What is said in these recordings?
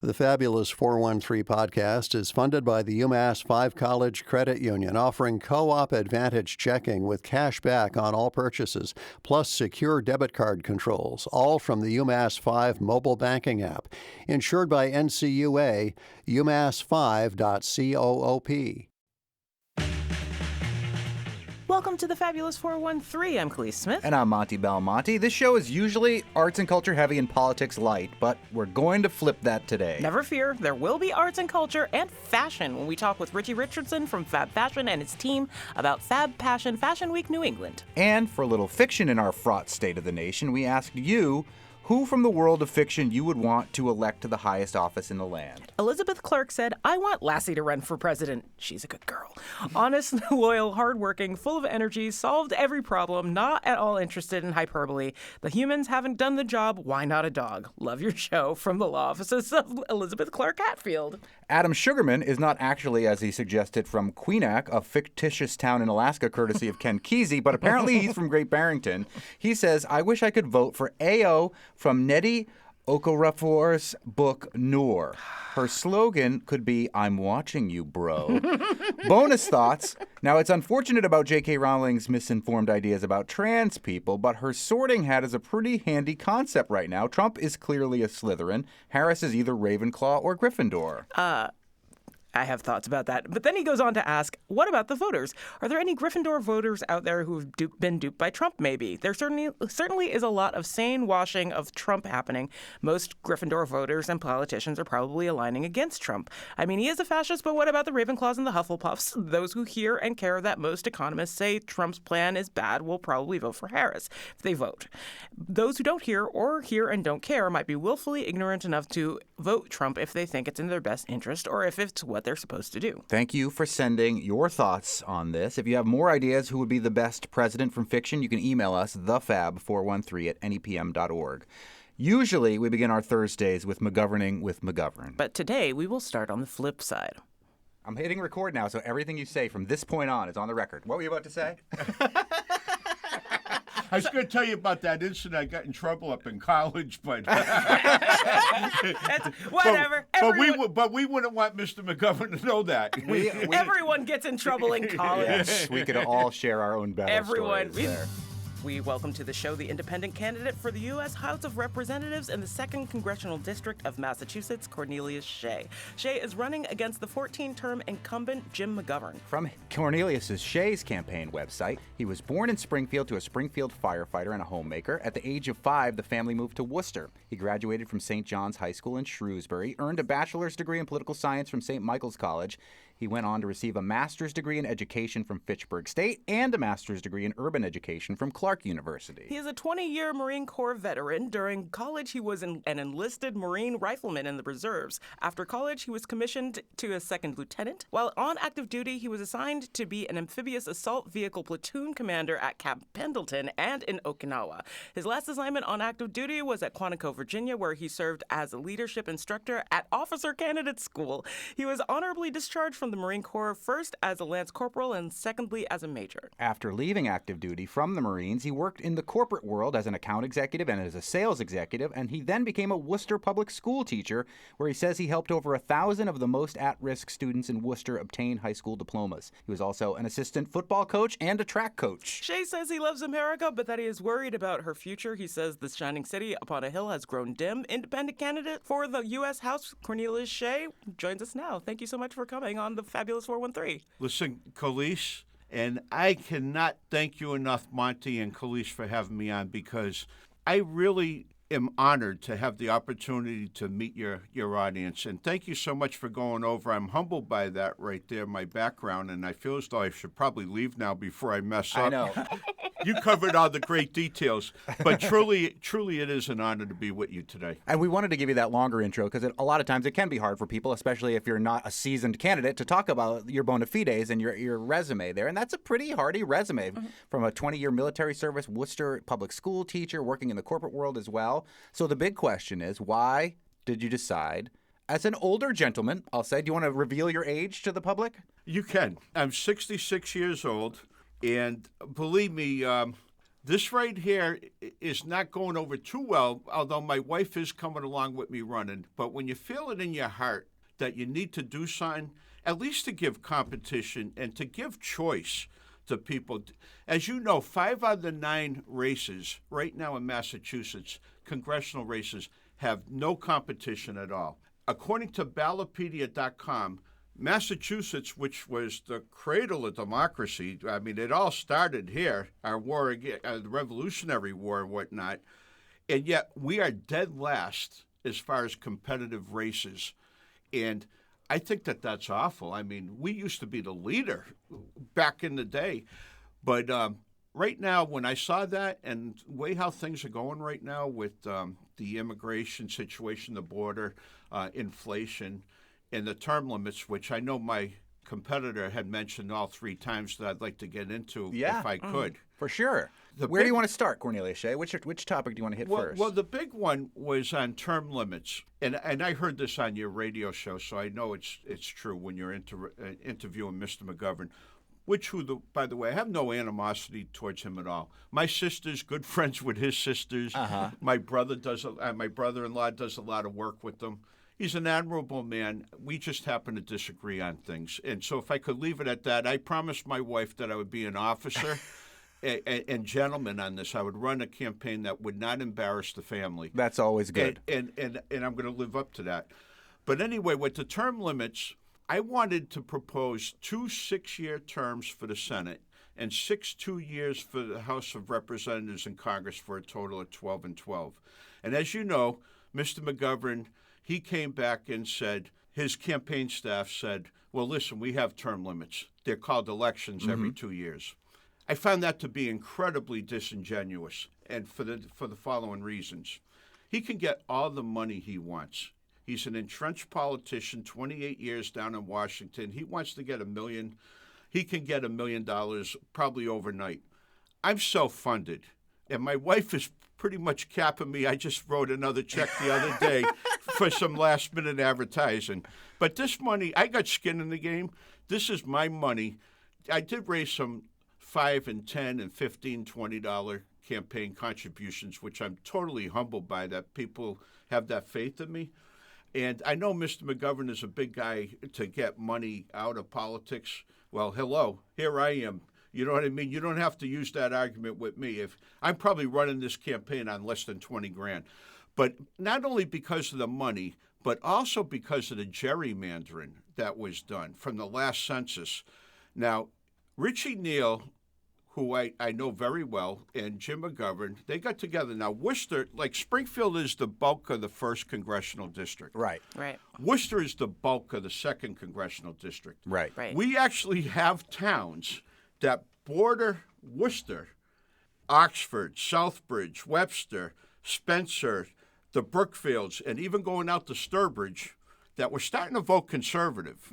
The Fabulous 413 podcast is funded by the UMass 5 College Credit Union, offering Co-op Advantage checking with cash back on all purchases, plus secure debit card controls, all from the UMass 5 mobile banking app. Insured by NCUA, umass5.coop. Welcome to the Fabulous 413. I'm Khalees Smith. And I'm Monty Belmonte. This show is usually arts and culture heavy and politics light, but we're going to flip that today. Never fear, there will be arts and culture and fashion when we talk with Richie Richardson from Fab Fashion and his team about Fab Passion Fashion Week New England. And for a little fiction in our fraught state of the nation, we asked you who from the world of fiction you would want to elect to the highest office in the land. Elizabeth Clark said, I want Lassie to run for president. She's a good girl. Honest, loyal, hardworking, full of energy, solved every problem, not at all interested in hyperbole. The humans haven't done the job, why not a dog? Love your show. From the law offices of Elizabeth Clark Hatfield. Adam Sugarman is not actually, as he suggested, from Queenac, a fictitious town in Alaska courtesy of Ken Kesey, but apparently he's from Great Barrington. He says, I wish I could vote for A.O. from Nnedi Okorafor's book, Noor. Her slogan could be, I'm watching you, bro. Bonus thoughts. Now, it's unfortunate about J.K. Rowling's misinformed ideas about trans people, but her sorting hat is a pretty handy concept right now. Trump is clearly a Slytherin. Harris is either Ravenclaw or Gryffindor. I have thoughts about that. But then he goes on to ask, what about the voters? Are there any Gryffindor voters out there who've been duped by Trump, maybe? There certainly is a lot of sane washing of Trump happening. Most Gryffindor voters and politicians are probably aligning against Trump. I mean, he is a fascist, but what about the Ravenclaws and the Hufflepuffs? Those who hear and care that most economists say Trump's plan is bad will probably vote for Harris if they vote. Those who don't hear and don't care might be willfully ignorant enough to vote Trump if they think it's in their best interest or if it's what they're supposed to do. Thank you for sending your thoughts on this. If you have more ideas who would be the best president from fiction, you can email us, thefab413@nepm.org. Usually, we begin our Thursdays with McGoverning with McGovern. But today, we will start on the flip side. I'm hitting record now, so everything you say from this point on is on the record. What were you about to say? I was going to tell you about that incident. I got in trouble up in college, but whatever. But we wouldn't want Mr. McGovern to know that. Everyone gets in trouble in college. Yes, we could all share our own battle Everyone. stories there. We welcome to the show the independent candidate for the U.S. House of Representatives in the 2nd Congressional District of Massachusetts, Cornelius Shea. Shea is running against the 14-term incumbent Jim McGovern. From Cornelius Shea's campaign website, he was born in Springfield to a Springfield firefighter and a homemaker. At the age of 5, the family moved to Worcester. He graduated from St. John's High School in Shrewsbury, earned a bachelor's degree in political science from St. Michael's College. He went on to receive a master's degree in education from Fitchburg State and a master's degree in urban education from Clark University. He is a 20-year Marine Corps veteran. During college, he was an enlisted Marine rifleman in the reserves. After college, he was commissioned to a second lieutenant. While on active duty, he was assigned to be an amphibious assault vehicle platoon commander at Camp Pendleton and in Okinawa. His last assignment on active duty was at Quantico, Virginia, where he served as a leadership instructor at Officer Candidate School. He was honorably discharged from the Marine Corps, first as a lance corporal and secondly as a major. After leaving active duty from the Marines, he worked in the corporate world as an account executive and as a sales executive, and he then became a Worcester public school teacher, where he says he helped over 1,000 of the most at-risk students in Worcester obtain high school diplomas. He was also an assistant football coach and a track coach. Shea says he loves America, but that he is worried about her future. He says the shining city upon a hill has grown dim. Independent candidate for the U.S. House, Cornelius Shea, joins us now. Thank you so much for coming on the Fabulous 413. Listen, Khalees, and I cannot thank you enough, Monty and Khalees, for having me on, because I really am honored to have the opportunity to meet your audience. And thank you so much for going over. I'm humbled by that right there, my background, and I feel as though I should probably leave now before I mess up. I know. You covered all the great details, but truly it is an honor to be with you today. And we wanted to give you that longer intro because a lot of times it can be hard for people, especially if you're not a seasoned candidate, to talk about your bona fides and your resume there. And that's a pretty hardy resume from a 20-year military service, Worcester public school teacher, working in the corporate world as well. So the big question is, why did you decide, as an older gentleman, I'll say, do you want to reveal your age to the public? You can. I'm 66 years old, and believe me, This right here is not going over too well, although my wife is coming along with me running. But when you feel it in your heart that you need to do something, at least to give competition and to give choice to people. As you know, 5 out of the 9 races right now in Massachusetts, congressional races, have no competition at all. According to ballotpedia.com, Massachusetts, which was the cradle of democracy, I mean, it all started here, our war, the Revolutionary War and whatnot, and yet we are dead last as far as competitive races. And I think that that's awful. I mean, we used to be the leader back in the day. But right now, when I saw that and the way how things are going right now with the immigration situation, the border, inflation, and the term limits, which I know my competitor had mentioned all 3 times that I'd like to get into if I could. For sure. Where do you want to start, Cornelia Shea? Which topic do you want to hit first? Well, the big one was on term limits. And I heard this on your radio show, so I know it's true when you're interviewing Mr. McGovern. By the way, I have no animosity towards him at all. My sister's good friends with his sisters. My brother-in-law does a lot of work with them. He's an admirable man. We just happen to disagree on things. And so if I could leave it at that, I promised my wife that I would be an officer and gentleman on this. I would run a campaign that would not embarrass the family. That's always good. And I'm going to live up to that. But anyway, with the term limits, I wanted to propose 2 6-year terms for the Senate and 6 2-years for the House of Representatives and Congress for a total of 12 and 12. And as you know, Mr. McGovern, he came back and said, his campaign staff said, well, listen, we have term limits. They're called elections every 2 years. I found that to be incredibly disingenuous, and for the following reasons. He can get all the money he wants. He's an entrenched politician, 28 years down in Washington. He wants to get $1 million. He can get $1 million probably overnight. I'm self-funded, and my wife is pretty much capping me. I just wrote another check the other day for some last-minute advertising. But this money, I got skin in the game. This is my money. I did raise some $5 and $10 and $15, $20 campaign contributions, which I'm totally humbled by that people have that faith in me. And I know Mr. McGovern is a big guy to get money out of politics. Well, hello, here I am. You know what I mean? You don't have to use that argument with me. If I'm probably running this campaign on less than $20,000, but not only because of the money, but also because of the gerrymandering that was done from the last census. Now, Richie Neal, who I know very well, and Jim McGovern, they got together. Now, Worcester, like Springfield is the bulk of the 1st Congressional District. Right. Worcester is the bulk of the 2nd Congressional District. Right. We actually have towns that border Worcester, Oxford, Southbridge, Webster, Spencer, the Brookfields, and even going out to Sturbridge, that were starting to vote conservative.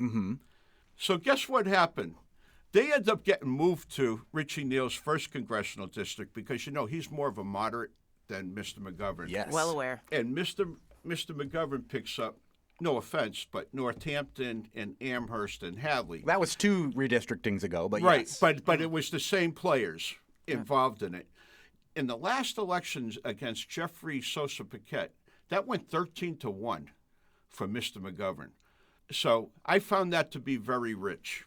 So guess what happened? They ended up getting moved to Richie Neal's 1st Congressional District because, you know, he's more of a moderate than Mr. McGovern. Yes. Well aware. And Mr. McGovern picks up, no offense, but Northampton and Amherst and Hadley. That was 2 redistrictings ago, but right, yes. but it was the same players involved in it. In the last elections against Jeffrey Sosa Paquette, that went 13-1 for Mr. McGovern. So I found that to be very rich.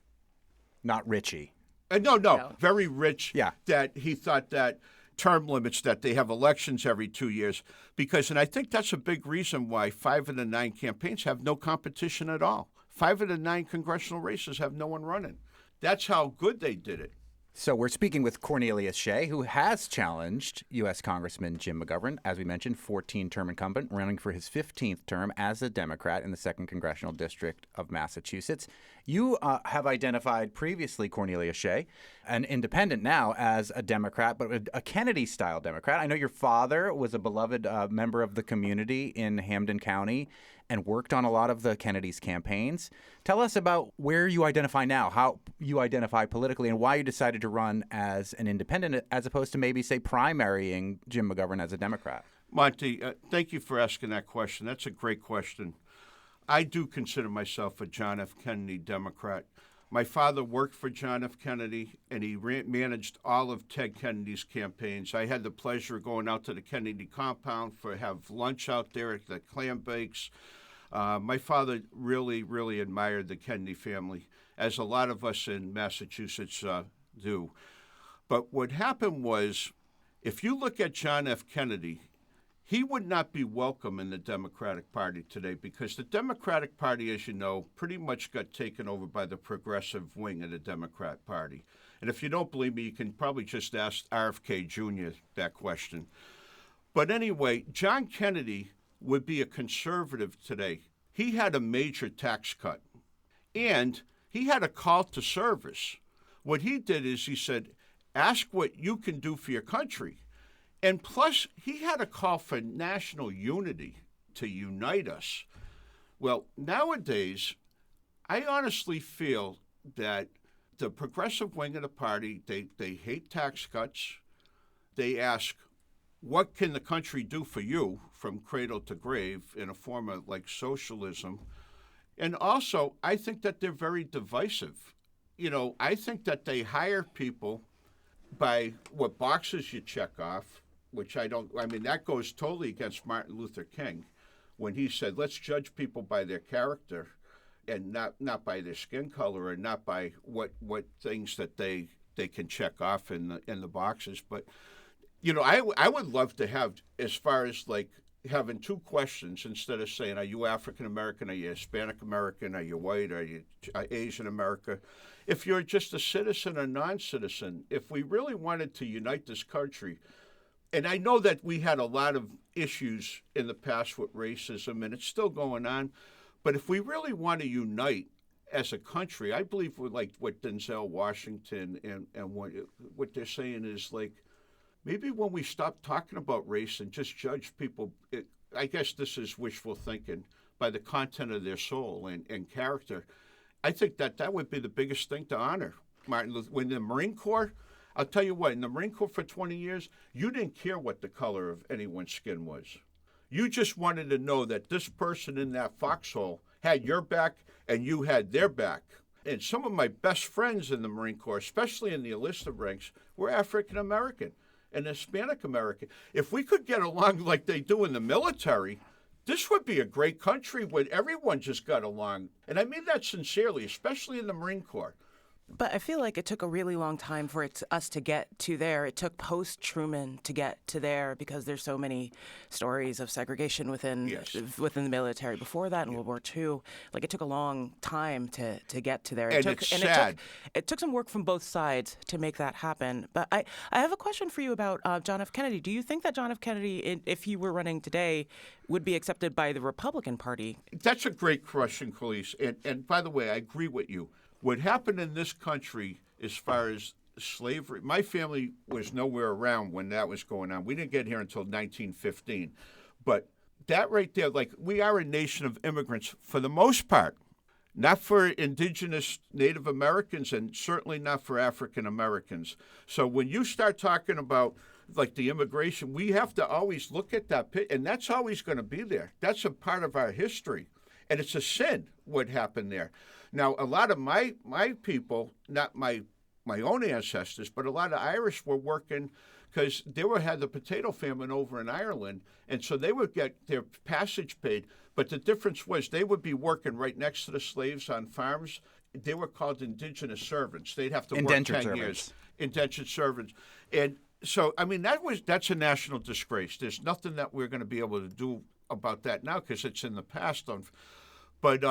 Not Richie. No, very rich. Yeah. That he thought that term limits, that they have elections every 2 years, because, and I think that's a big reason why 5 of the 9 campaigns have no competition at all. 5 of the 9 congressional races have no one running. That's how good they did it. So we're speaking with Cornelia Shea, who has challenged U.S. Congressman Jim McGovern, as we mentioned, 14-term incumbent, running for his 15th term as a Democrat in the 2nd Congressional District of Massachusetts. You have identified previously, Cornelia Shea, an independent now, as a Democrat, but a Kennedy-style Democrat. I know your father was a beloved member of the community in Hampden County and worked on a lot of the Kennedy's campaigns. Tell us about where you identify now, how you identify politically, and why you decided to run as an independent as opposed to maybe, say, primarying Jim McGovern as a Democrat. Monty, thank you for asking that question. That's a great question. I do consider myself a John F. Kennedy Democrat. My father worked for John F. Kennedy, and he managed all of Ted Kennedy's campaigns. I had the pleasure of going out to the Kennedy compound have lunch out there at the clam bakes. My father really, really admired the Kennedy family, as a lot of us in Massachusetts do. But what happened was, if you look at John F. Kennedy, he would not be welcome in the Democratic Party today, because the Democratic Party, as you know, pretty much got taken over by the progressive wing of the Democrat Party. And if you don't believe me, you can probably just ask RFK Jr. that question. But anyway, John Kennedy would be a conservative today. He had a major tax cut, and he had a call to service. What he did is he said, ask what you can do for your country. And plus, he had a call for national unity, to unite us. Well, nowadays, I honestly feel that the progressive wing of the party, they hate tax cuts. They ask, what can the country do for you, from cradle to grave, in a form of like socialism? And also, I think that they're very divisive. You know, I think that they hire people by what boxes you check off, which that goes totally against Martin Luther King when he said, let's judge people by their character and not by their skin color, and not by what things that they can check off in the boxes. But, you know, I would love to have, as far as like having two questions, instead of saying, are you African American, are you Hispanic American, are you white, are you Asian American? If you're just a citizen or non-citizen, if we really wanted to unite this country, and I know that we had a lot of issues in the past with racism, and it's still going on, but if we really want to unite as a country, I believe like what Denzel Washington and what they're saying is like, maybe when we stop talking about race and just judge people, I guess this is wishful thinking, by the content of their soul and character, I think that would be the biggest thing to honor. Martin Luther, when the Marine Corps, I'll tell you what, in the Marine Corps for 20 years, you didn't care what the color of anyone's skin was. You just wanted to know that this person in that foxhole had your back and you had their back. And some of my best friends in the Marine Corps, especially in the enlisted ranks, were African American and Hispanic American. If we could get along like they do in the military, this would be a great country where everyone just got along. And I mean that sincerely, especially in the Marine Corps. But I feel like it took a really long time for us to get to there. It took post-Truman to get to there, because there's so many stories of segregation within the military before that in World War II. Like, it took a long time to get to there. It's sad. It took some work from both sides to make that happen. But I have a question for you about John F. Kennedy. Do you think that John F. Kennedy, if he were running today, would be accepted by the Republican Party? That's a great question, Khalees. And by the way, I agree with you. What happened in this country as far as slavery, my family was nowhere around when that was going on. We didn't get here until 1915. But that right there, like, we are a nation of immigrants for the most part, not for indigenous Native Americans and certainly not for African Americans. So when you start talking about like the immigration, we have to always look at that pit, and that's always going to be there. That's a part of our history. And it's a sin what happened there. Now, a lot of my people, not my own ancestors, but a lot of Irish were working because they had the potato famine over in Ireland, and so they would get their passage paid. But the difference was they would be working right next to the slaves on farms. They were called indigenous servants. They'd have to work 10 years. Indentured servants. And so, I mean, that's a national disgrace. There's nothing that we're going to be able to do about that now because it's in the past. But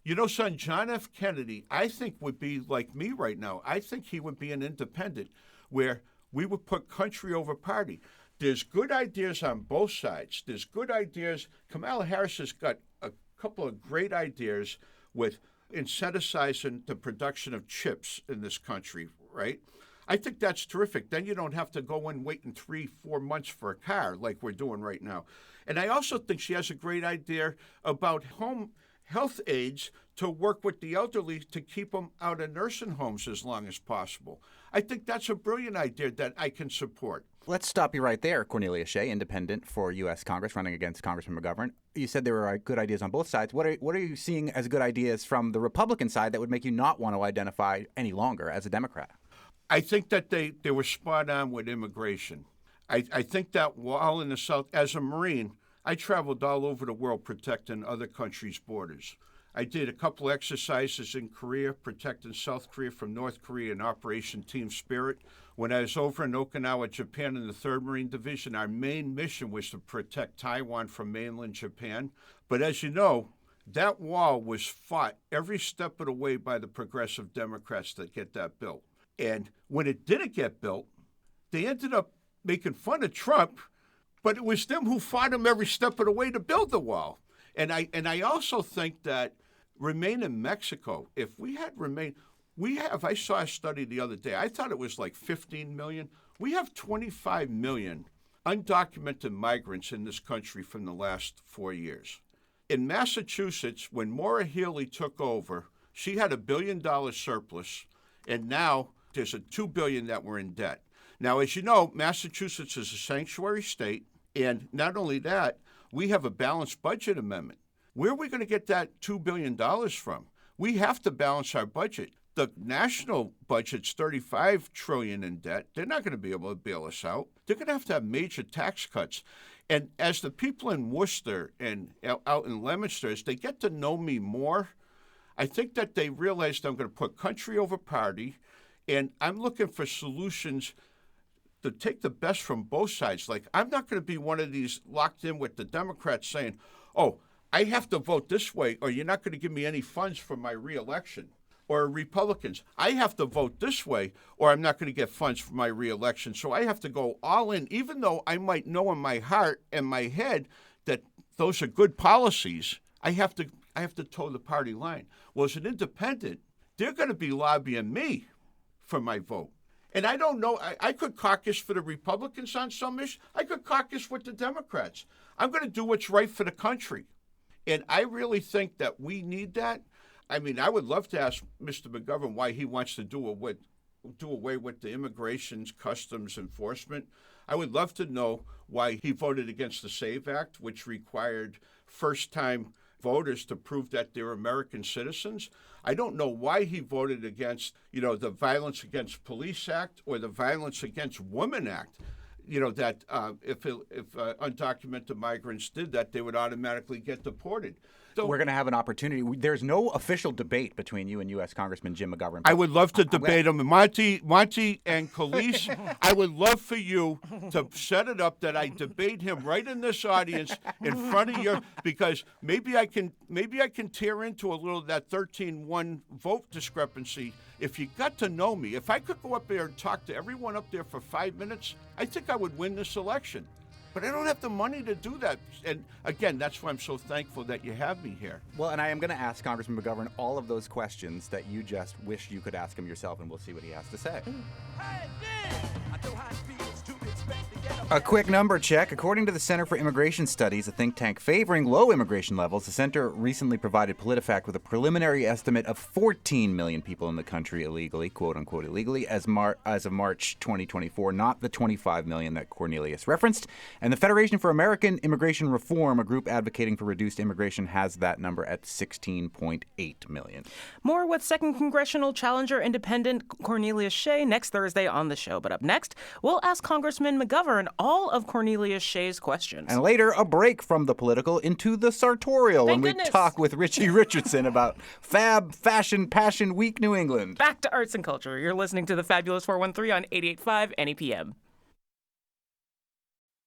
you know, son, John F. Kennedy, I think, would be like me right now. I think he would be an independent where we would put country over party. There's good ideas on both sides. There's good ideas. Kamala Harris has got a couple of great ideas with incentivizing the production of chips in this country, right? I think that's terrific. Then you don't have to go in waiting 3-4 months for a car like we're doing right now. And I also think she has a great idea about home health aides to work with the elderly to keep them out of nursing homes as long as possible. I think that's a brilliant idea that I can support. Let's stop you right there, Cornelia Shea, independent for U.S. Congress, running against Congressman McGovern. You said there were good ideas on both sides. What are you seeing as good ideas from the Republican side that would make you not want to identify any longer as a Democrat? I think that they were spot on with immigration. I think that while in the South, as a Marine, I traveled all over the world protecting other countries' borders. I did a couple exercises in Korea, protecting South Korea from North Korea in Operation Team Spirit. When I was over in Okinawa, Japan, in the 3rd Marine Division, our main mission was to protect Taiwan from mainland Japan. But as you know, that wall was fought every step of the way by the progressive Democrats that get that built. And when it didn't get built, they ended up making fun of Trump, but it was them who fought him every step of the way to build the wall. And I also think that remain in Mexico, if we had remained, I saw a study the other day, I thought it was like 15 million. We have 25 million undocumented migrants in this country from the last 4 years. In Massachusetts, when Maura Healey took over, she had $1 billion surplus, and now there's a $2 billion that we're in debt. Now, as you know, Massachusetts is a sanctuary state, and not only that, we have a balanced budget amendment. Where are we going to get that $2 billion from? We have to balance our budget. The national budget's $35 trillion in debt. They're not going to be able to bail us out. They're going to have major tax cuts. And as the people in Worcester and out in Leominster, as they get to know me more, I think that they realize that I'm going to put country over party, and I'm looking for solutions to take the best from both sides. Like, I'm not going to be one of these locked in with the Democrats saying, oh, I have to vote this way, or you're not going to give me any funds for my reelection. Or Republicans, I have to vote this way, or I'm not going to get funds for my reelection. So I have to go all in, even though I might know in my heart and my head that those are good policies. I have to toe the party line. Well, as an independent, they're going to be lobbying me for my vote. And I don't know, I could caucus for the Republicans on some issues. I could caucus with the Democrats. I'm going to do what's right for the country. And I really think that we need that. I mean, I would love to ask Mr. McGovern why he wants to do away with the Immigration Customs Enforcement. I would love to know why he voted against the SAVE Act, which required first-time voters to prove that they're American citizens. I don't know why he voted against, the Violence Against Police Act or the Violence Against Women Act. That if undocumented migrants did that, they would automatically get deported. So, we're going to have an opportunity. There's no official debate between you and U.S. Congressman Jim McGovern. I would love to debate him. Monty and Khalees, I would love for you to set it up that I debate him right in this audience in front of you, because maybe I can tear into a little of that 13-1 vote discrepancy. If you got to know me, if I could go up there and talk to everyone up there for 5 minutes, I think I would win this election. But I don't have the money to do that. And again, that's why I'm so thankful that you have me here. Well, and I am going to ask Congressman McGovern all of those questions that you just wish you could ask him yourself, and we'll see what he has to say. A quick number check. According to the Center for Immigration Studies, a think tank favoring low immigration levels, the center recently provided PolitiFact with a preliminary estimate of 14 million people in the country illegally, quote-unquote illegally, as of March 2024, not the 25 million that Cornelius referenced. And the Federation for American Immigration Reform, a group advocating for reduced immigration, has that number at 16.8 million. More with second congressional challenger independent Cornelius Shea next Thursday on the show. But up next, we'll ask Congressman McGovern all of Cornelius Shea's questions. And later, a break from the political into the sartorial when we talk with Richie Richardson about Fab Fashion Passion Week New England. Back to arts and culture. You're listening to the Fabulous 413 on 88.5 NEPM.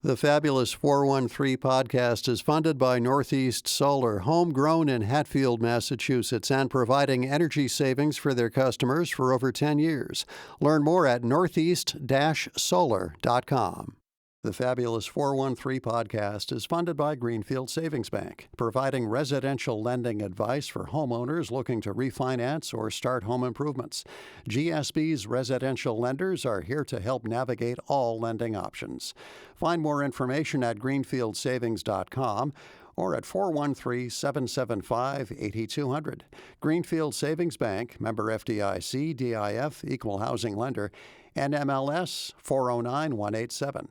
The Fabulous 413 podcast is funded by Northeast Solar, homegrown in Hatfield, Massachusetts, and providing energy savings for their customers for over 10 years. Learn more at northeast-solar.com. The Fabulous 413 podcast is funded by Greenfield Savings Bank, providing residential lending advice for homeowners looking to refinance or start home improvements. GSB's residential lenders are here to help navigate all lending options. Find more information at greenfieldsavings.com or at 413-775-8200. Greenfield Savings Bank, member FDIC, DIF, equal housing lender, NMLS 409187.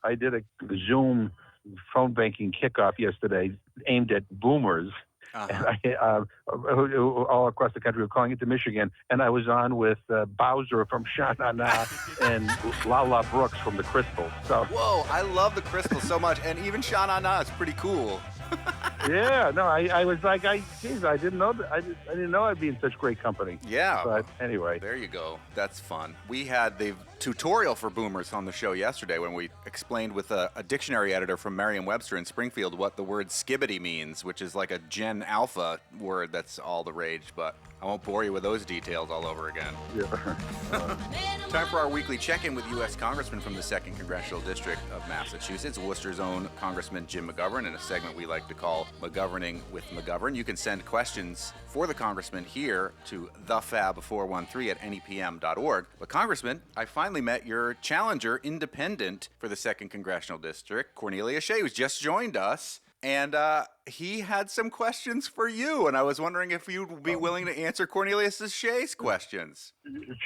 I did a Zoom phone banking kickoff yesterday aimed at boomers. And all across the country were calling it to Michigan. And I was on with Bowser from Sha Na Na and Lala Brooks from the Crystals. So, Whoa, I love the Crystals so much. And even Sha Na Na is pretty cool. yeah, no, I was like, geez, I didn't know that. I didn't know I'd be in such great company. Yeah. But anyway. There you go. That's fun. We had the tutorial for boomers on the show yesterday when we explained with a dictionary editor from Merriam-Webster in Springfield what the word skibbity means, which is like a Gen Alpha word that's all the rage, but I won't bore you with those details all over again. Yeah. Time for our weekly check-in with U.S. Congressman from the 2nd Congressional District of Massachusetts, Worcester's own Congressman Jim McGovern, in a segment we like to call McGoverning with McGovern. You can send questions for the Congressman here to thefab413@nepm.org. But Congressman, I finally met your challenger, independent for the 2nd Congressional District, Cornelius Shea, who's just joined us. And he had some questions for you, and I was wondering if you'd be willing to answer Cornelius Shea's questions.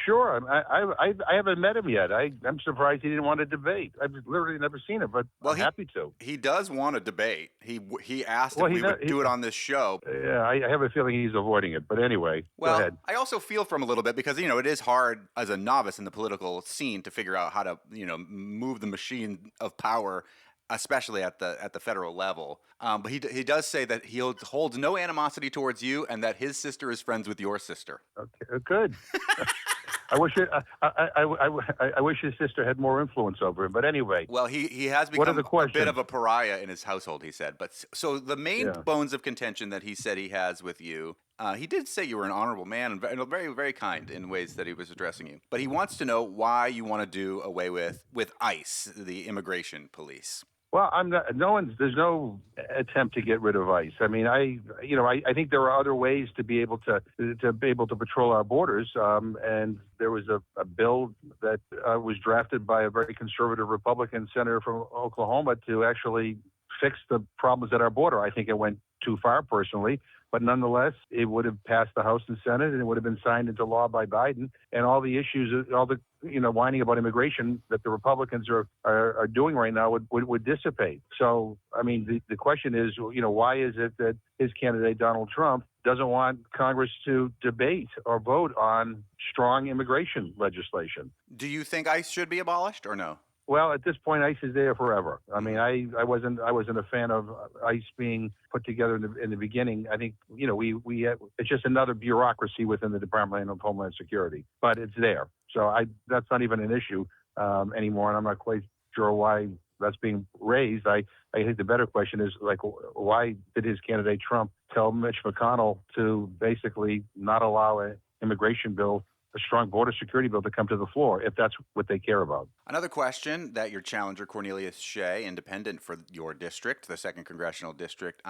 Sure. I haven't met him yet. I'm surprised he didn't want to debate. I've literally never seen him, but I'm happy to. He does want to debate. He asked if we would do it on this show. Yeah, I have a feeling he's avoiding it. But anyway, go ahead. I also feel for him a little bit because, it is hard as a novice in the political scene to figure out how to, move the machine of power, especially at the federal level. But he does say that he holds no animosity towards you and that his sister is friends with your sister. Okay, good. I wish his sister had more influence over him. But anyway. Well, he has become a bit of a pariah in his household, he said. But so the main bones of contention that he said he has with you, he did say you were an honorable man and very, very kind in ways that he was addressing you. But he wants to know why you want to do away with ICE, the immigration police. Well, there's no attempt to get rid of ICE. I mean, I think there are other ways to be able to patrol our borders. And there was a bill that was drafted by a very conservative Republican senator from Oklahoma to actually fix the problems at our border. I think it went too far personally, but nonetheless, it would have passed the House and Senate, and it would have been signed into law by Biden. And all the issues, all the whining about immigration that the Republicans are doing right now would dissipate. So, I mean, the question is, why is it that his candidate Donald Trump doesn't want Congress to debate or vote on strong immigration legislation? Do you think ICE should be abolished or no? Well, at this point, ICE is there forever. I mean, I wasn't a fan of ICE being put together in the beginning. I think it's just another bureaucracy within the Department of Homeland Security, but it's there. So that's not even an issue anymore, and I'm not quite sure why that's being raised. I think the better question is, like, why did his candidate Trump tell Mitch McConnell to basically not allow an immigration bill, a strong border security bill, to come to the floor if that's what they care about? Another question that your challenger, Cornelius Shea, independent for your district, the 2nd Congressional District,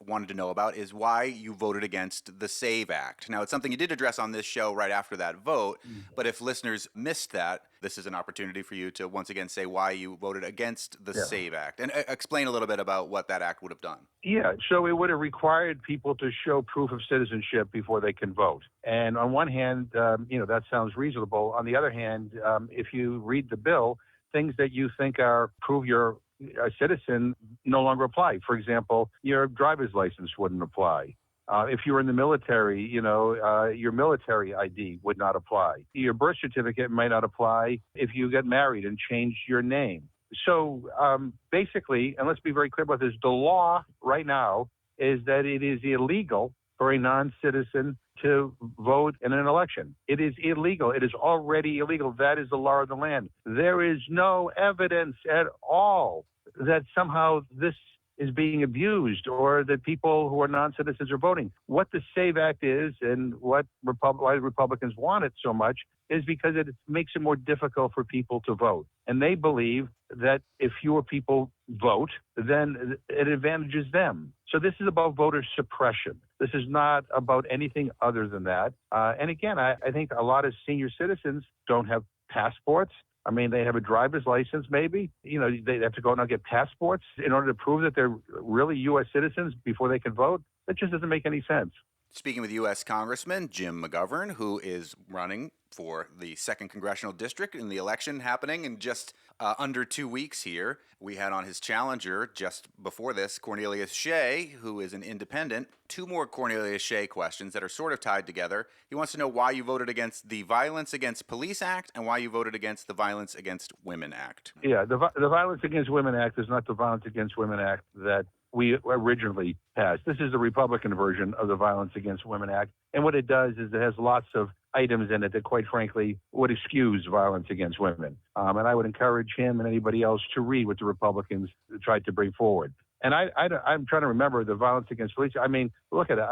wanted to know about is why you voted against the SAVE Act. Now, it's something you did address on this show right after that vote, but if listeners missed that, this is an opportunity for you to once again say why you voted against the SAVE Act and explain a little bit about what that act would have done. Yeah, so it would have required people to show proof of citizenship before they can vote. And on one hand, that sounds reasonable. On the other hand, if you read the bill, things that you think prove you're a citizen no longer apply. For example, your driver's license wouldn't apply. If you were in the military, your military ID would not apply. Your birth certificate might not apply if you get married and change your name. So basically, and let's be very clear about this, the law right now is that it is illegal for a non-citizen to vote in an election. It is illegal. It is already illegal. That is the law of the land. There is no evidence at all that somehow this is being abused or that people who are non-citizens are voting. What the SAVE Act is and why Republicans want it so much is because it makes it more difficult for people to vote. And they believe that if fewer people vote, then it advantages them. So this is about voter suppression. This is not about anything other than that. And again, I think a lot of senior citizens don't have passports. I mean, they have a driver's license, maybe. They have to go out and get passports in order to prove that they're really U.S. citizens before they can vote. That just doesn't make any sense. Speaking with U.S. Congressman Jim McGovern, who is running for the 2nd Congressional District in the election happening in just under 2 weeks here. We had on his challenger just before this, Cornelius Shea, who is an independent. 2 more Cornelius Shea questions that are sort of tied together. He wants to know why you voted against the Violence Against Police Act and why you voted against the Violence Against Women Act. Yeah, the Violence Against Women Act is not the Violence Against Women Act that we originally passed. This is the Republican version of the Violence Against Women Act. And what it does is it has lots of items in it that, quite frankly, would excuse violence against women. And I would encourage him and anybody else to read what the Republicans tried to bring forward. And I'm trying to remember the violence against police. I mean, look at it.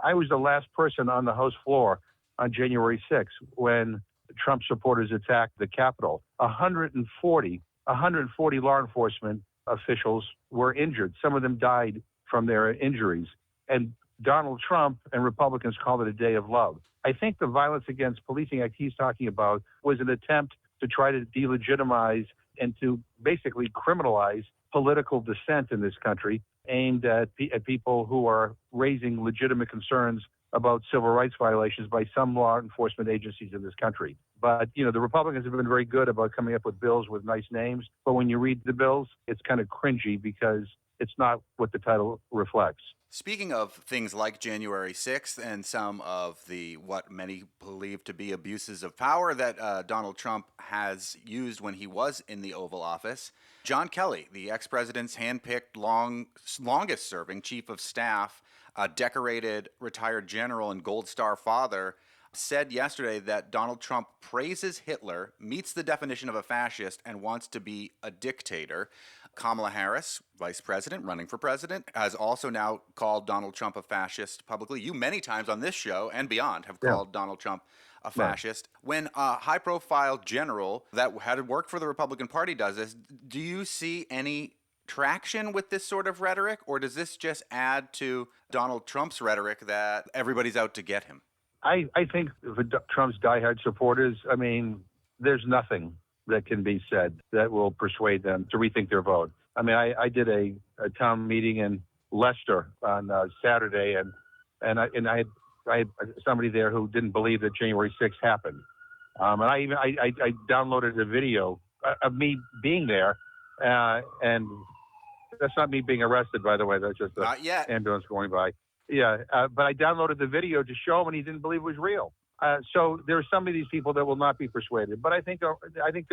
I was the last person on the House floor on January 6th when Trump supporters attacked the Capitol. 140 law enforcement officials were injured. Some of them died from their injuries. And Donald Trump and Republicans called it a day of love. I think the Violence Against Policing Act he's talking about was an attempt to try to delegitimize and to basically criminalize political dissent in this country, aimed at people who are raising legitimate concerns about civil rights violations by some law enforcement agencies in this country. But, the Republicans have been very good about coming up with bills with nice names. But when you read the bills, it's kind of cringy because it's not what the title reflects. Speaking of things like January 6th and some of the what many believe to be abuses of power that Donald Trump has used when he was in the Oval Office, John Kelly, the ex-president's handpicked longest-serving chief of staff, a decorated retired general and Gold Star father, said yesterday that Donald Trump praises Hitler, meets the definition of a fascist, and wants to be a dictator. Kamala Harris, vice president, running for president, has also now called Donald Trump a fascist publicly. You many times on this show and beyond have called Donald Trump a fascist. When a high-profile general that had worked for the Republican Party does this, do you see any traction with this sort of rhetoric, or does this just add to Donald Trump's rhetoric that everybody's out to get him? I think for Trump's diehard supporters, I mean, there's nothing that can be said that will persuade them to rethink their vote. I mean, I did a town meeting in Leicester on Saturday, and I had somebody there who didn't believe that January 6th happened. And I downloaded a video of me being there, and that's not me being arrested, by the way. That's just Not yet. ambulance going by. Yeah, but I downloaded the video to show him, and he didn't believe it was real. So there are some of these people that will not be persuaded. But I think there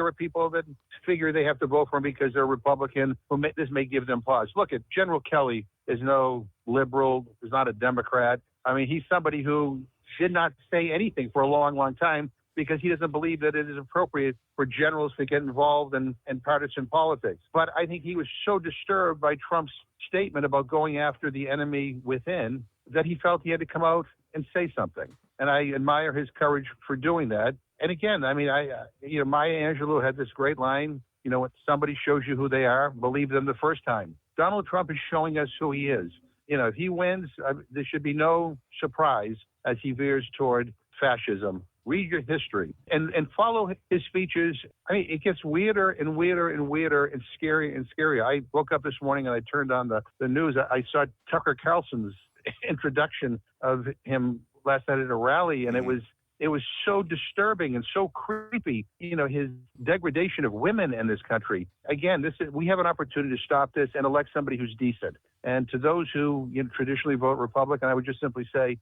are people that figure they have to vote for him because they're Republican. This may give them pause. Look, at General Kelly is no liberal, is not a Democrat. I mean, he's somebody who did not say anything for a long, long time because he doesn't believe that it is appropriate for generals to get involved in partisan politics. But I think he was so disturbed by Trump's statement about going after the enemy within that he felt he had to come out and say something. And I admire his courage for doing that. And again, I mean, Maya Angelou had this great line, when somebody shows you who they are, believe them the first time. Donald Trump is showing us who he is. If he wins, there should be no surprise as he veers toward fascism. Read your history and follow his speeches. I mean, it gets weirder and weirder and weirder and scarier and scarier. I woke up this morning and I turned on the news. I saw Tucker Carlson's introduction of him last night at a rally, and it was so disturbing and so creepy, his degradation of women in this country. Again, we have an opportunity to stop this and elect somebody who's decent. And to those who traditionally vote Republican, I would just simply say,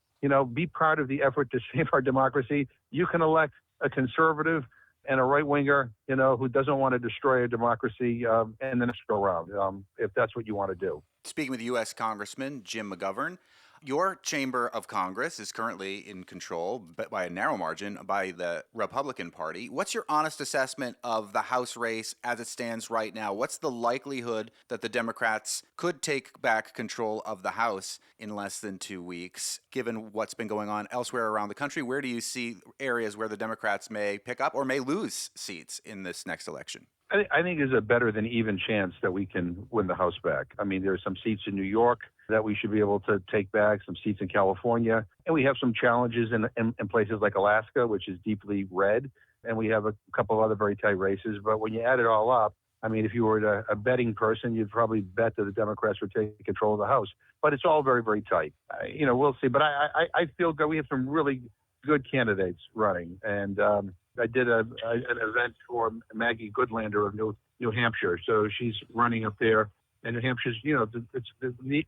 be part of the effort to save our democracy. You can elect a conservative and a right-winger, who doesn't want to destroy a democracy in the next go-round, if that's what you want to do. Speaking with U.S. Congressman Jim McGovern, your chamber of Congress is currently in control, but by a narrow margin, by the Republican Party. What's your honest assessment of the House race as it stands right now? What's the likelihood that the Democrats could take back control of the House in less than 2 weeks, given what's been going on elsewhere around the country? Where do you see areas where the Democrats may pick up or may lose seats in this next election? I think there's a better than even chance that we can win the House back. I mean, there's some seats in New York that we should be able to take back, some seats in California. And we have some challenges in places like Alaska, which is deeply red. And we have a couple other very tight races. But when you add it all up, I mean, if you were a betting person, you'd probably bet that the Democrats would take control of the House. But it's all very, very tight. We'll see. But I feel good. We have some really good candidates running. And I did an event for Maggie Goodlander of New Hampshire. So she's running up there. And New Hampshire's,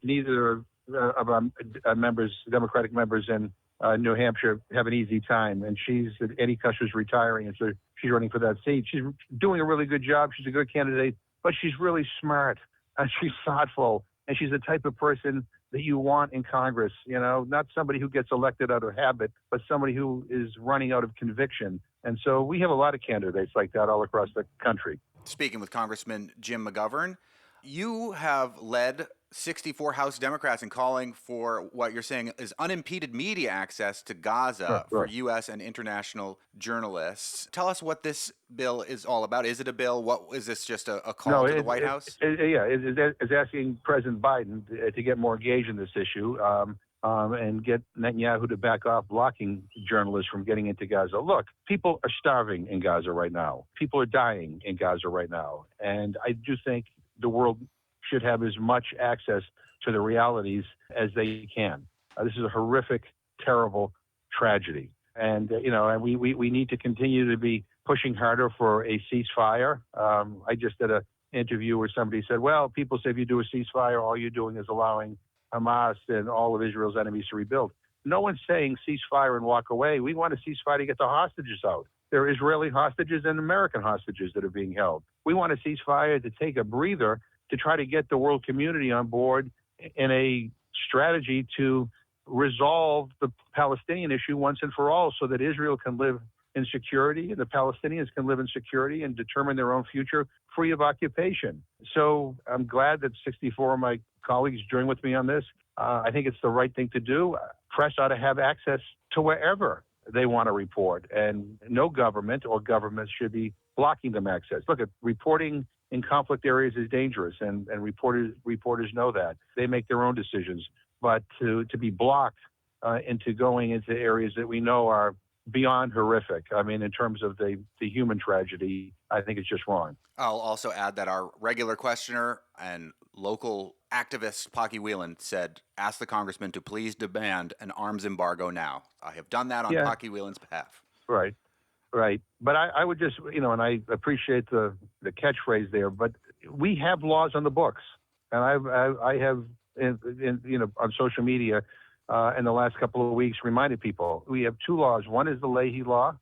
neither of our members, Democratic members in New Hampshire have an easy time. And Eddie Kushner's retiring, and so she's running for that seat. She's doing a really good job. She's a good candidate, but she's really smart and she's thoughtful. And she's the type of person that you want in Congress, not somebody who gets elected out of habit, but somebody who is running out of conviction. And so we have a lot of candidates like that all across the country. Speaking with Congressman Jim McGovern, you have led 64 House Democrats in calling for what you're saying is unimpeded media access to Gaza for U.S. and international journalists. Tell us what this bill is all about. Is it a bill? What is this? Just a call to the White House? It's asking President Biden to get more engaged in this issue and get Netanyahu to back off blocking journalists from getting into Gaza. Look, people are starving in Gaza right now. People are dying in Gaza right now. And I do think the world should have as much access to the realities as they can. This is a horrific, terrible tragedy. And, we need to continue to be pushing harder for a ceasefire. I just did an interview where somebody said, well, people say if you do a ceasefire, all you're doing is allowing Hamas and all of Israel's enemies to rebuild. No one's saying ceasefire and walk away. We want a ceasefire to get the hostages out. There are Israeli hostages and American hostages that are being held. We want a ceasefire to take a breather to try to get the world community on board in a strategy to resolve the Palestinian issue once and for all so that Israel can live in security and the Palestinians can live in security and determine their own future free of occupation. So I'm glad that 64 of my colleagues joined with me on this. I think it's the right thing to do. Press ought to have access to wherever they want to report, and no government or governments should be blocking them access. Look, reporting in conflict areas is dangerous, and reporters know that. They make their own decisions. But to be blocked into going into areas that we know are beyond horrific, I mean, in terms of the human tragedy, I think it's just wrong. I'll also add that our regular questioner and local activist, Pocky Whelan, said, ask the congressman to please demand an arms embargo now. I have done that on Pocky Whelan's behalf. Right. But I would just, and I appreciate the catchphrase there, but we have laws on the books. And I have, on social media in the last couple of weeks reminded people, we have two laws. One is the Leahy law,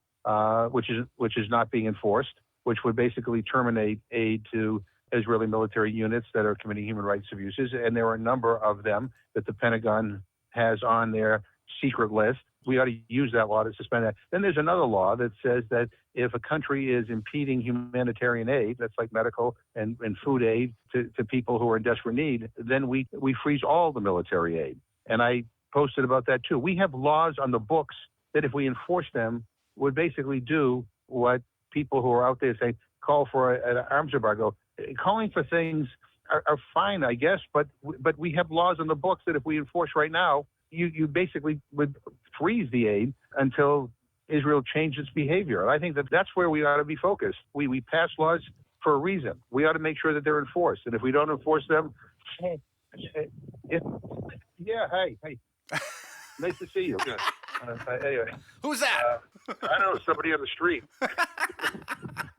which is not being enforced, which would basically terminate aid to Israeli military units that are committing human rights abuses. And there are a number of them that the Pentagon has on their secret list. We ought to use that law to suspend that. Then there's another law that says that if a country is impeding humanitarian aid, that's like medical and food aid to people who are in desperate need, then we freeze all the military aid. And I posted about that too. We have laws on the books that if we enforce them would basically do what people who are out there say, call for an arms embargo. Calling for things are fine, I guess, but we have laws on the books that if we enforce right now, you basically would freeze the aid until Israel changed its behavior. And I think that's where we ought to be focused. We pass laws for a reason. We ought to make sure that they're enforced. And if we don't enforce them, hey. Nice to see you. Good. Anyway. Who's that? I don't know, somebody on the street.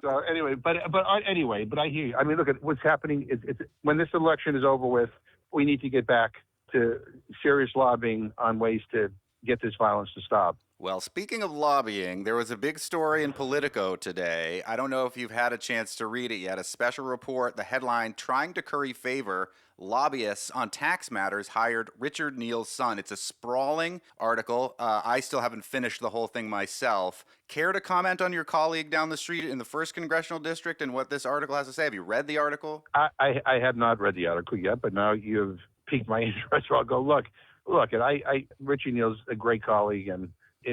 So anyway, but I hear you. I mean, look at what's happening. It's when this election is over with, we need to get back to serious lobbying on ways to get this violence to stop. Well, speaking of lobbying, there was a big story in Politico today. I don't know if you've had a chance to read it yet. A special report, the headline, Trying to Curry Favor, Lobbyists on Tax Matters Hired Richard Neal's Son. It's a sprawling article. I still haven't finished the whole thing myself. Care to comment on your colleague down the street in the 1st Congressional District and what this article has to say? Have you read the article? I have not read the article yet, but now you've piqued my interest. So I'll go look. And Richie Neal's a great colleague, and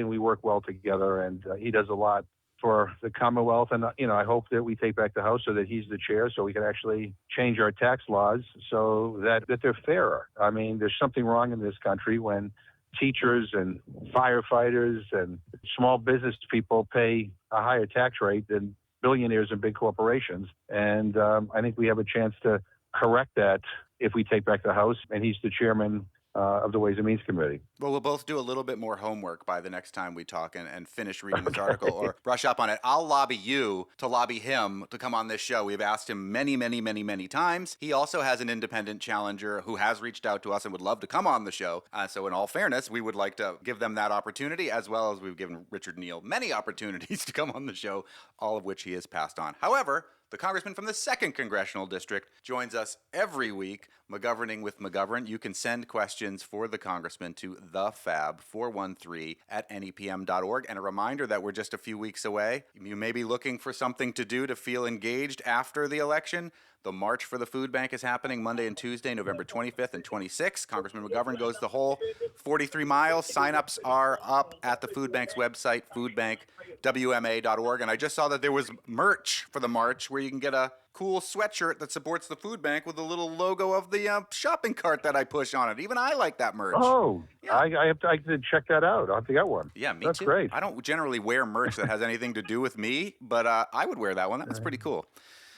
we work well together, and he does a lot for the Commonwealth. And, I hope that we take back the House so that he's the chair so we can actually change our tax laws so that they're fairer. I mean, there's something wrong in this country when teachers and firefighters and small business people pay a higher tax rate than billionaires and big corporations. And I think we have a chance to correct that if we take back the House, and he's the chairman of the Ways and Means Committee. Well, we'll both do a little bit more homework by the next time we talk and finish reading this article or brush up on it. I'll lobby you to lobby him to come on this show. We've asked him many, many, many, many times. He also has an independent challenger who has reached out to us and would love to come on the show. So in all fairness, we would like to give them that opportunity, as well as we've given Richard Neal many opportunities to come on the show, all of which he has passed on. However, the congressman from the 2nd Congressional District joins us every week, McGoverning with McGovern. You can send questions for the congressman to thefab413@nepm.org. And a reminder that we're just a few weeks away. You may be looking for something to do to feel engaged after the election. The March for the Food Bank is happening Monday and Tuesday, November 25th and 26th. Congressman McGovern goes the whole 43 miles. Sign-ups are up at the food bank's website, foodbankwma.org. And I just saw that there was merch for the march where you can get a cool sweatshirt that supports the food bank with a little logo of the shopping cart that I push on it. Even I like that merch. Oh, yeah. I have to check that out. I'll have to get one. Yeah, me That's too. great. I don't generally wear merch that has anything to do with me, but I would wear that one. That's pretty cool.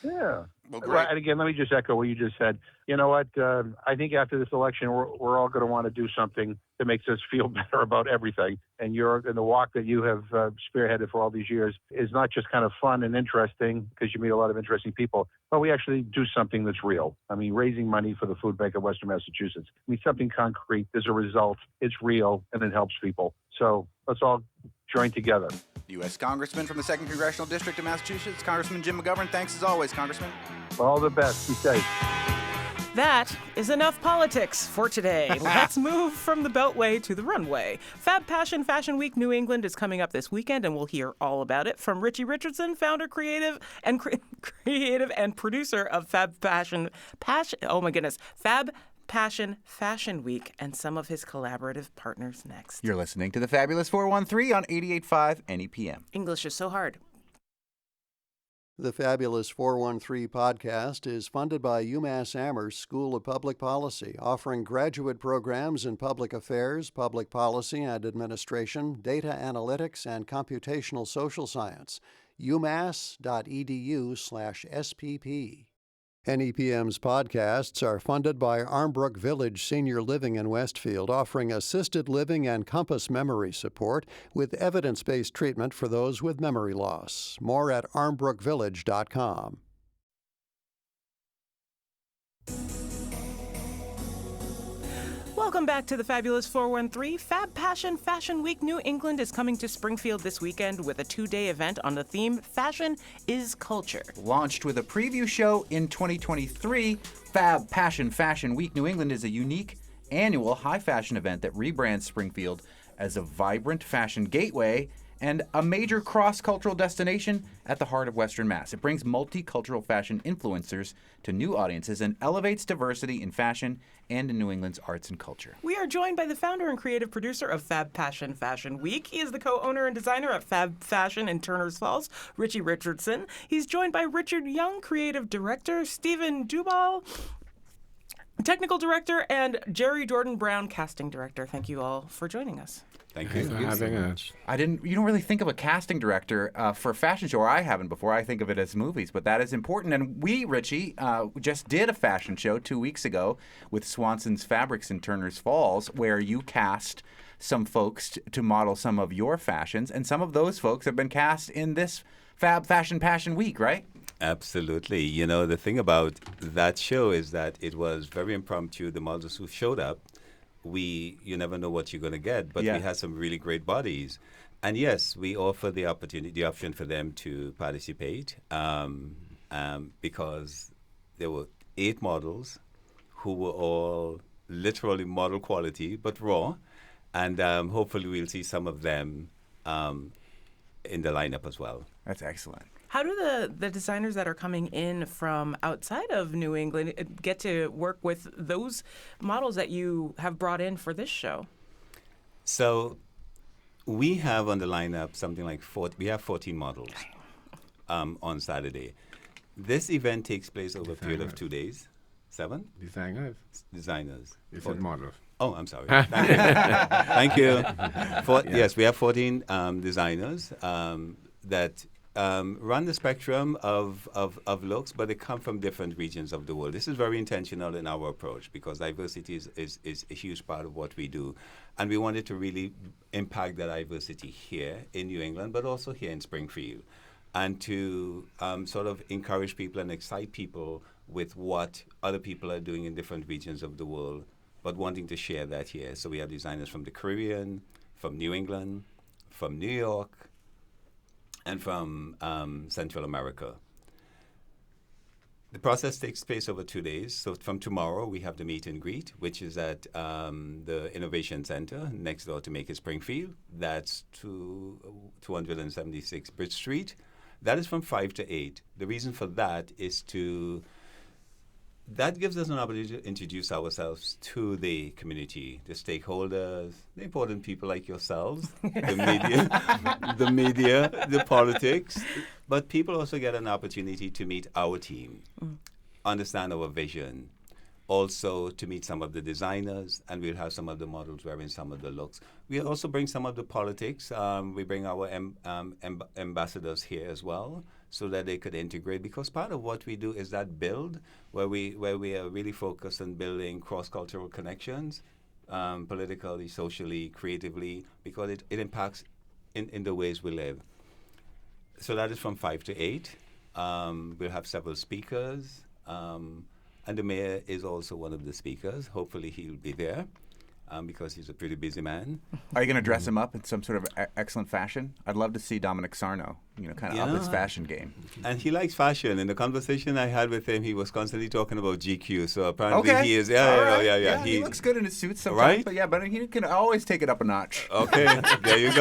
Yeah. Well, great. Right, and again, let me just echo what you just said. You know what? I think after this election, we're all going to want to do something that makes us feel better about everything. And the walk that you have spearheaded for all these years is not just kind of fun and interesting because you meet a lot of interesting people, but we actually do something that's real. I mean, raising money for the Food Bank of Western Massachusetts. I mean, something concrete. There's a result. It's real, and it helps people. So let's all join together. U.S. Congressman from the 2nd Congressional District of Massachusetts, Congressman Jim McGovern. Thanks as always, Congressman. All the best. Be safe. That is enough politics for today. Let's move from the Beltway to the runway. Fab Passion Fashion Week New England is coming up this weekend, and we'll hear all about it from Richie Richardson, founder, creative, and producer of Fab Passion Fashion Week, and some of his collaborative partners next. You're listening to the Fabulous 413 on 88.5 NEPM. English is so hard. The Fabulous 413 podcast is funded by UMass Amherst School of Public Policy, offering graduate programs in public affairs, public policy and administration, data analytics, and computational social science. umass.edu/SPP. NEPM's podcasts are funded by Armbrook Village Senior Living in Westfield, offering assisted living and compass memory support with evidence-based treatment for those with memory loss. More at armbrookvillage.com. Welcome back to the Fabulous 413. Fab Passion Fashion Week New England is coming to Springfield this weekend with a 2-day event on the theme Fashion is Culture. Launched with a preview show in 2023, Fab Passion Fashion Week New England is a unique annual high fashion event that rebrands Springfield as a vibrant fashion gateway and a major cross-cultural destination at the heart of Western Mass. It brings multicultural fashion influencers to new audiences and elevates diversity in fashion and in New England's arts and culture. We are joined by the founder and creative producer of Fab Passion Fashion Week. He is the co-owner and designer at Fab Fashion in Turners Falls, Richie Richardson. He's joined by Richard Young, creative director, Stephen Dubal, technical director, and Jerry Jordan Brown, casting director. Thank you all for joining us. Thank you for having us. You don't really think of a casting director for a fashion show, or I haven't before. I think of it as movies, but that is important. And we, Richie, just did a fashion show 2 weeks ago with Swanson's Fabrics in Turners Falls, where you cast some folks to model some of your fashions, and some of those folks have been cast in this Fab Fashion Week, right? Absolutely. You know, the thing about that show is that it was very impromptu. The models who showed up, you never know what you're going to get, but we had some really great bodies. And yes, we offer the option for them to participate because there were 8 models who were all literally model quality, but raw. And hopefully we'll see some of them in the lineup as well. That's excellent. How do the designers that are coming in from outside of New England get to work with those models that you have brought in for this show? So we have on the lineup something like 14 models on Saturday. This event takes place over a period of 2 days. 7? Designers. You said models. Oh, I'm sorry. Thank you. Yes, we have 14 designers that run the spectrum of looks, but they come from different regions of the world. This is very intentional in our approach because diversity is a huge part of what we do. And we wanted to really impact that diversity here in New England, but also here in Springfield, and to sort of encourage people and excite people with what other people are doing in different regions of the world, but wanting to share that here. So we have designers from the Caribbean, from New England, from New York, and from Central America. The process takes place over 2 days. So from tomorrow, we have the meet and greet, which is at the Innovation Center next door to Make It Springfield. That's 276 Bridge Street. That is from 5 to 8. The reason for that is that gives us an opportunity to introduce ourselves to the community, the stakeholders, the important people like yourselves, the media, the politics. But people also get an opportunity to meet our team, understand our vision, also to meet some of the designers, and we'll have some of the models wearing some of the looks. We'll also bring some of the politics. We bring our ambassadors here as well, so that they could integrate, because part of what we do is that build where we are really focused on building cross-cultural connections, politically, socially, creatively, because it impacts in the ways we live. So that is from 5 to 8. We'll have several speakers, and the mayor is also one of the speakers. Hopefully he'll be there. Because he's a pretty busy man. Are you going to dress him up in some sort of excellent fashion? I'd love to see Dominic Sarno, kind of up his fashion game. And he likes fashion. In the conversation I had with him, he was constantly talking about GQ. So apparently he is. Yeah. He looks good in his suits sometimes. Right? But he can always take it up a notch. Okay, there you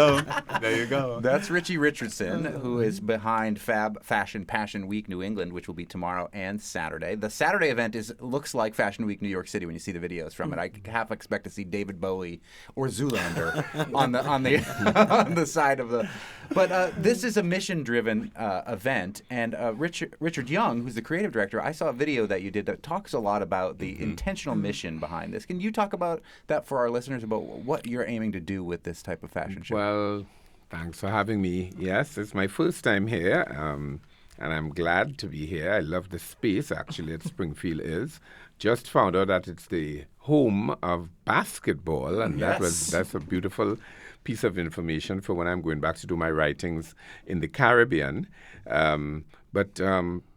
go. That's Richie Richardson, who is behind Fab Fashion Passion Week New England, which will be tomorrow and Saturday. The Saturday event looks like Fashion Week New York City when you see the videos from it. I half expect to see David Bowie or Zoolander on the side of the. But this is a mission-driven event, and Richard Young, who's the creative director, I saw a video that you did that talks a lot about the intentional mission behind this. Can you talk about that for our listeners, about what you're aiming to do with this type of fashion show? Well, thanks for having me. Yes, it's my first time here, and I'm glad to be here. I love the space, actually, that Springfield is. Just found out that it's the home of basketball, and that's a beautiful piece of information for when I'm going back to do my writings in the Caribbean. But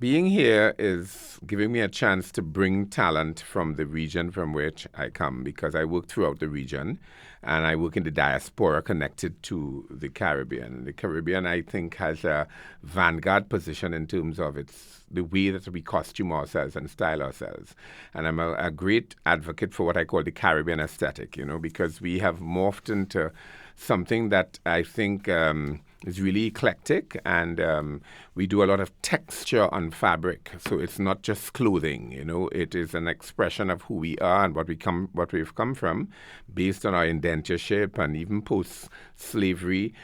being here is giving me a chance to bring talent from the region from which I come, because I work throughout the region, and I work in the diaspora connected to the Caribbean. The Caribbean, I think, has a vanguard position in terms of the way that we costume ourselves and style ourselves. And I'm a great advocate for what I call the Caribbean aesthetic, because we have morphed into something that I think is really eclectic, and we do a lot of texture on fabric. So it's not just clothing, it is an expression of who we are and what we've come from, based on our indentureship and even post-slavery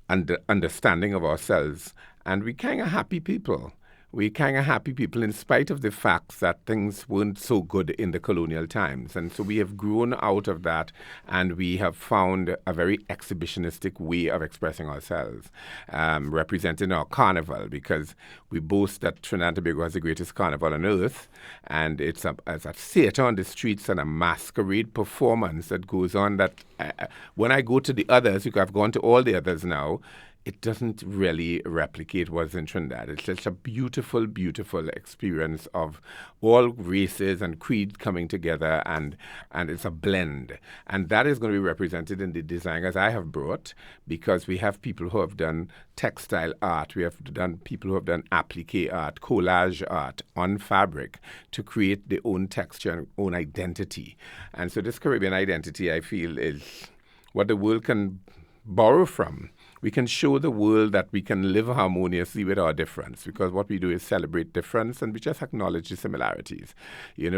understanding of ourselves. And we kind of happy people. In spite of the fact that things weren't so good in the colonial times. And so we have grown out of that, and we have found a very exhibitionistic way of expressing ourselves, representing our carnival, because we boast that Trinidad and Tobago has the greatest carnival on earth, and it's a theater on the streets and a masquerade performance that goes on that when I go to the others, because I've gone to all the others now, it doesn't really replicate what's in Trinidad. It's just a beautiful, beautiful experience of all races and creeds coming together, and it's a blend. And that is going to be represented in the designers I have brought, because we have people who have done textile art, we have done people who have done applique art, collage art on fabric to create their own texture and own identity. And so this Caribbean identity, I feel, is what the world can borrow from. We can show the world that we can live harmoniously with our difference, because what we do is celebrate difference, and we just acknowledge the similarities,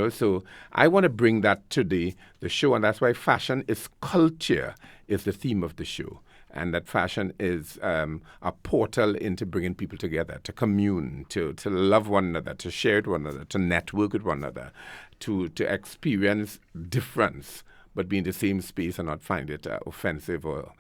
So I want to bring that to the show, and that's why fashion is culture is the theme of the show, and that fashion is a portal into bringing people together, to commune, to love one another, to share with one another, to network with one another, to experience difference, but be in the same space and not find it offensive or,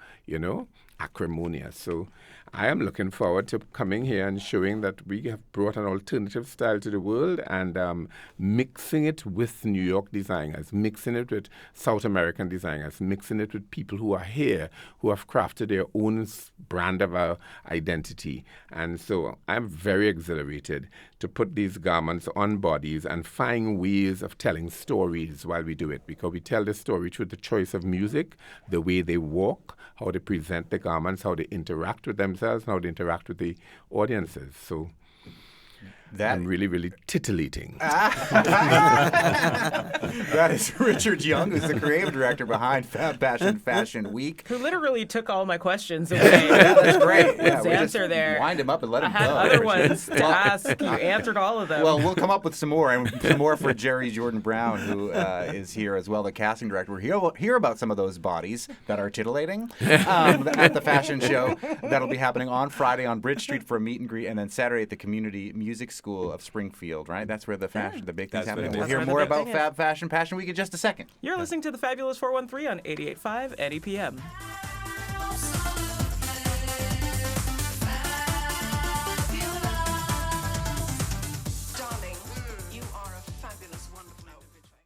acrimonious. So I am looking forward to coming here and showing that we have brought an alternative style to the world and mixing it with New York designers, mixing it with South American designers, mixing it with people who are here, who have crafted their own brand of our identity. And so I'm very exhilarated to put these garments on bodies and find ways of telling stories while we do it, because we tell the story through the choice of music, the way they walk, how they present the garments, how they interact with themselves, and how they interact with the audiences. So I'm really, really titillating. That is Richard Young, who's the creative director behind Fab Passion Fashion Week. Who literally took all my questions away. That's great. His answer there. Wind him up and let him I had go. other ones to ask. You answered all of them. Well, we'll come up with some more, and some more for Jerry Jordan Brown, who is here as well, the casting director. We'll hear about some of those bodies that are titillating at the fashion show. That'll be happening on Friday on Bridge Street for a meet and greet, and then Saturday at the Community Music School of Springfield, right? That's where the big thing's happening. We'll hear more about Fab Fashion Fashion Week in just a second. You're listening to the Fabulous 413 on 88.5 at EPM. Darling, you are a fabulous, wonderful individual.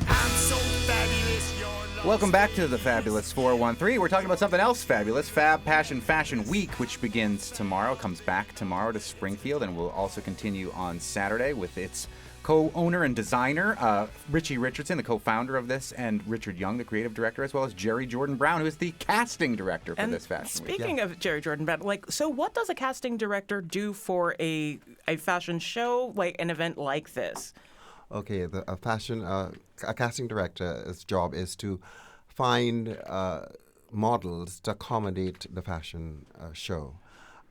I'm so fabulous, you're Welcome back to the Fabulous 413. We're talking about something else fabulous, Fab Passion Fashion Week, which begins tomorrow, comes back tomorrow to Springfield, and will also continue on Saturday with its co-owner and designer, Richie Richardson, the co-founder of this, and Richard Young, the creative director, as well as Jerry Jordan Brown, who is the casting director for this fashion week. Speaking of Jerry Jordan Brown, so what does a casting director do for a fashion show, like an event like this? Okay, a casting director's job is to find models to accommodate the fashion show.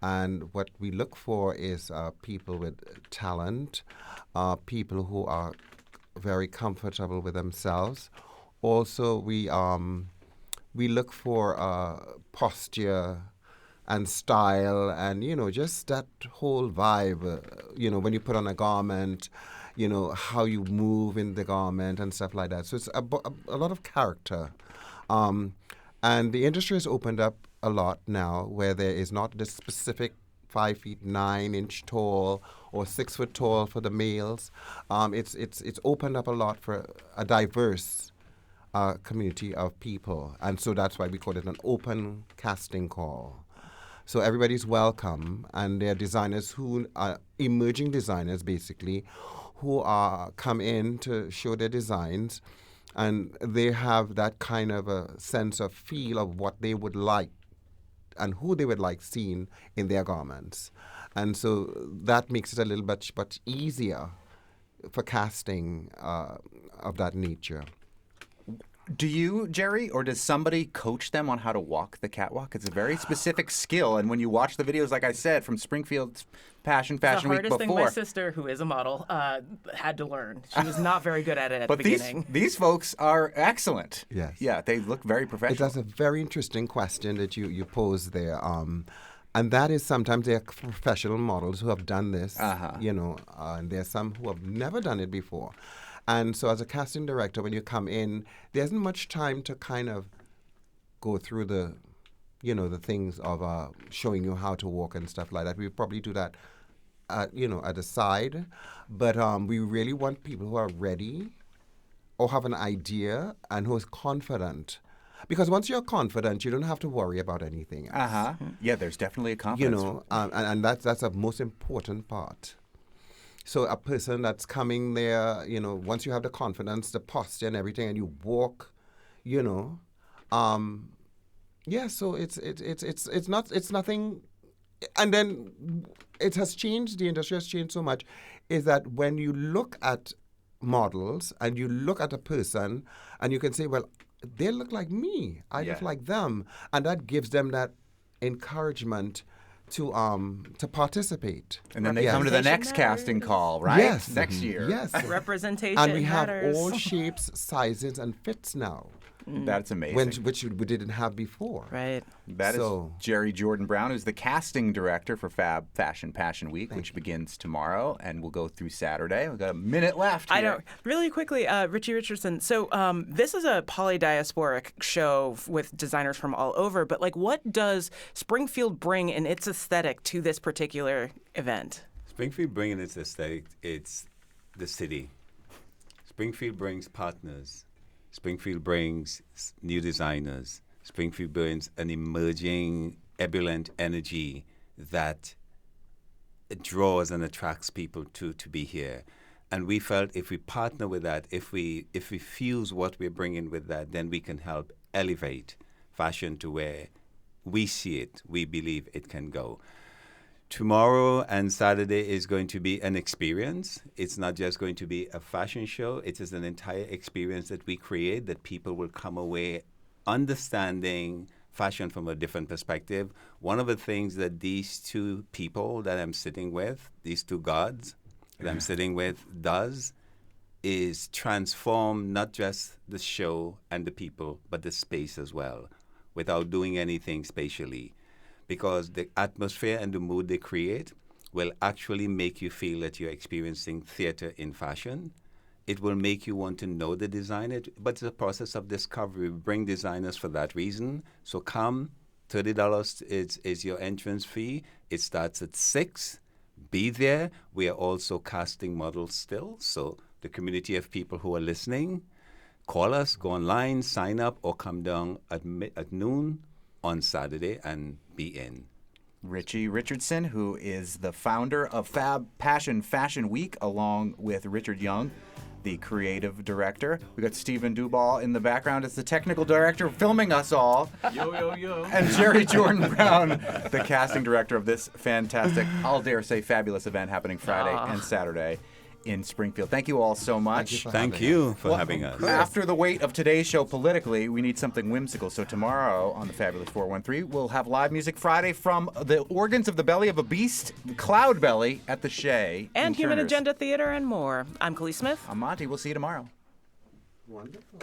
And what we look for is people with talent, people who are very comfortable with themselves. Also, we look for posture and style and, just that whole vibe, when you put on a garment, how you move in the garment and stuff like that. So it's a lot of character. And the industry has opened up a lot now, where there is not this specific 5 feet 9 inch tall or 6 foot tall for the males. It's opened up a lot for a diverse community of people. And so that's why we call it an open casting call. So everybody's welcome, and they're designers who are emerging designers, basically, who come in to show their designs, and they have that kind of a sense of feel of what they would like and who they would like seen in their garments. And so that makes it a little bit easier for casting of that nature. Do you, Jerry, or does somebody coach them on how to walk the catwalk? It's a very specific skill, and when you watch the videos, like I said, from Springfield's Fashion Week before... The hardest thing my sister, who is a model, had to learn. She was not very good at it at the beginning. But these folks are excellent. Yes. Yeah, they look very professional. That's a very interesting question that you pose there. And that is sometimes they're professional models who have done this, and there's some who have never done it before. And so as a casting director, when you come in, there isn't much time to kind of go through the things of showing you how to walk and stuff like that. We probably do that, at the side. But we really want people who are ready or have an idea and who is confident. Because once you're confident, you don't have to worry about anything else. Yeah, there's definitely a confidence. And that's a most important part. So a person that's coming there, once you have the confidence, the posture and everything, and you walk, so it's nothing. And then it has changed. The industry has changed so much. Is that when you look at models and you look at a person and you can say, well, they look like me. I look like them, and that gives them that encouragement to participate. And then they come to the next casting call, right? Yes. Next year. Yes. Representation And we matters. have all shapes, sizes, and fits now. That's amazing. which we didn't have before. Right. That is So- Jerry Jordan Brown, who's the casting director for Fab Fashion Passion Week, which begins tomorrow and will go through Saturday. We've got a minute left here. I know. Really quickly, Richie Richardson. So this is a polydiasporic show with designers from all over. But like, what does Springfield bring in its aesthetic to this particular event? Springfield bringing its aesthetic, it's the city. Springfield brings partners. Springfield brings new designers. Springfield brings an emerging, ebullient energy that draws and attracts people to be here. And we felt if we partner with that, if we fuse what we're bringing with that, then we can help elevate fashion to where we see it, we believe it can go. Tomorrow and Saturday is going to be an experience. It's not just going to be a fashion show. It is an entire experience that we create that people will come away understanding fashion from a different perspective. One of the things that these two people that I'm sitting with, these two gods that I'm sitting with, does is transform not just the show and the people, but the space as well, without doing anything spatially. Because the atmosphere and the mood they create will actually make you feel that you're experiencing theater in fashion. It will make you want to know the designer, but it's a process of discovery. We bring designers for that reason. So come, $30 is your entrance fee. It starts at 6. Be there. We are also casting models still. So the community of people who are listening, call us, go online, sign up, or come down at noon on Saturday and be in. Richie Richardson, who is the founder of Fab Passion Fashion Week, along with Richard Young, the creative director. We got Stephen Duball in the background as the technical director, filming us all. Yo. And Jerry Jordan Brown, the casting director of this fantastic, I'll dare say, fabulous event happening Friday and Saturday in Springfield. Thank you all so much. Thank you for having us. After the weight of today's show politically, we need something whimsical. So tomorrow on the Fabulous 413, we'll have live music Friday from the organs of the belly of a beast, Cloud Belly, at the Shea. And in Human Turners. Agenda Theater and more. I'm Khalees Smith. I'm Monty. We'll see you tomorrow. Wonderful.